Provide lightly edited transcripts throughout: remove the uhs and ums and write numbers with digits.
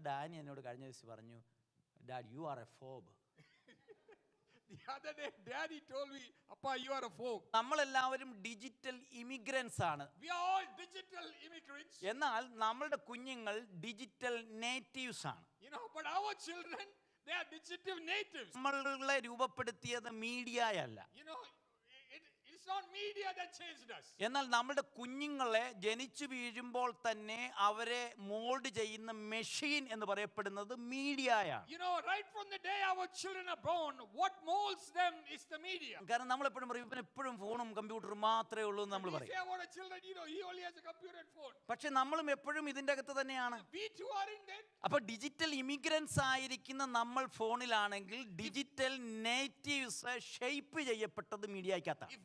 നമ്മുടെ ഡാനി എന്നോട് കഴിഞ്ഞ ദിവസം പറഞ്ഞു, dad you are A fob. The other day, Daddy told me, Appa, you are a folk. നമ്മളെല്ലാവരും ഡിജിറ്റൽ ഇമിഗ്രൻസ് ആണ്. We are all digital immigrants. എന്നാൽ നമ്മളുടെ കുഞ്ഞുങ്ങൾ ഡിജിറ്റൽ നേറ്റീവ്സ് ആണ്. But our children, they are digital natives. നമ്മളെ രൂപപ്പെടുത്തിയത് മീഡിയയല്ല. It's not media that changed us. എന്നാൽ നമ്മുടെ കുഞ്ഞുങ്ങളെ ജനിച്ചു വീഴുമ്പോൾ തന്നെ അവരെ മോൾഡ് ചെയ്യുന്ന മെഷീൻ എന്ന് പറയപ്പെടുന്നത് മീഡിയയാണ്. Right from the day our children are born, what molds them is the media. കാരണം നമ്മൾ എപ്പോഴും പറയും ഇവൻ എപ്പോഴും ഫോണും കമ്പ്യൂട്ടറും മാത്രമേ ഉള്ളൂ എന്ന് നമ്മൾ പറയും. We say about a children, he only has a computer and phone. പക്ഷെ നമ്മളും എപ്പോഴും ഇതിന്റെ അകത്ത് തന്നെയാണ്. We too are in that. അപ്പൊ ഡിജിറ്റൽ ഇമിഗ്രൻസ് ആയിരിക്കുന്ന നമ്മൾ ഫോണിലാണെങ്കിൽ ഡിജിറ്റൽ നേറ്റീവ്സ് ഷേപ്പ് ചെയ്യപ്പെട്ടത് മീഡിയക്കകത്താണ്.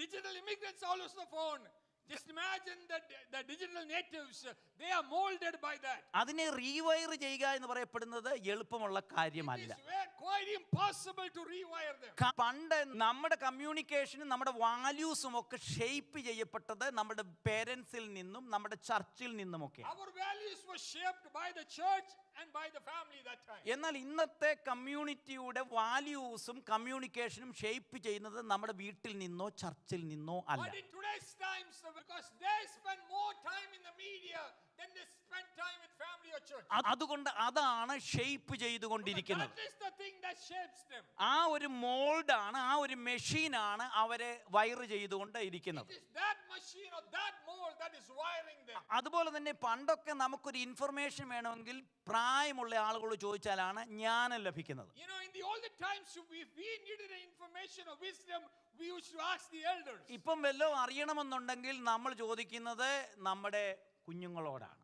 Digital immigrants all over the phone. Just imagine that the digital natives, they are molded by that. അതിനെ റീവയർ ചെയ്യുക എന്ന് പറയപ്പെടുന്നത് എളുപ്പമുള്ള കാര്യമല്ല. It is quite impossible to rewire them. പണ്ട് നമ്മുടെ കമ്മ്യൂണിക്കേഷനും നമ്മുടെ വാല്യൂസും ഒക്കെ ഷേപ്പ് ചെയ്യപ്പെട്ടത് നമ്മുടെ പേരൻസിൽ നിന്നും നമ്മുടെ ചർച്ചിൽ നിന്നുമൊക്കെ. Our values were shaped by the church and by the family that time. എന്നാൽ ഇന്നത്തെ കമ്മ്യൂണിറ്റിയുടെ വാല്യൂസും കമ്മ്യൂണിക്കേഷനും ഷേപ്പ് ചെയ്യുന്നത് നമ്മുടെ വീട്ടിൽ നിന്നോ ചർച്ചിൽ നിന്നോ അല്ല. But in today's times, because they spend more time in the media than they spend time with family or church. അതുകൊണ്ട് അതാണ് ഷേപ്പ് ചെയ്തുകൊണ്ടിരിക്കുന്നത്. That is the thing that shapes them. ആ ഒരു മോൾഡാണ്, ആ ഒരു മെഷീനാണ് അവരെ വയർ ചെയ്തുകൊണ്ട് ഇരിക്കുന്നത്. It is that machine or that mold that is wiring them. അതുപോലെ തന്നെ പണ്ടൊക്കെ നമുക്കൊരു ഇൻഫർമേഷൻ വേണമെങ്കിൽ പ്രായമുള്ള ആളുകളോട് ചോദിച്ചാലാണ് ജ്ഞാനം ലഭിക്കുന്നത്. In the older times, if we needed information or wisdom, we used to ask the elders. ഇപ്പം വല്ലതും അറിയണമെന്നുണ്ടെങ്കിൽ നമ്മൾ ചോദിക്കുന്നത് നമ്മുടെ കുഞ്ഞുങ്ങളോടാണ്.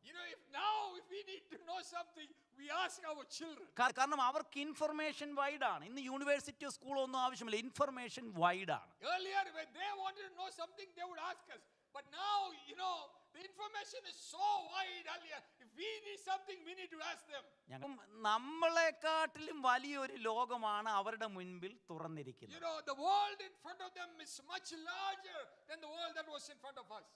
If we need to know something, we ask our children. കാരണം അവർക്ക് ഇൻഫർമേഷൻ വൈഡ് ആണ്. ഇന്ന് യൂണിവേഴ്സിറ്റിയോ സ്കൂളോ ഒന്നും ആവശ്യമില്ല, ഇൻഫർമേഷൻ വൈഡ് ആണ്. Earlier, when they wanted to know something, they would ask us. But now, the information is so wide. Earlier, if we need something, we need to ask them. നമ്മളെക്കാട്ടിലും വലിയൊരു ലോകമാണ് അവരുടെ മുൻപിൽ തുറന്നിരിക്കുന്നത്. The world in front of them is much larger than the world that was in front of us.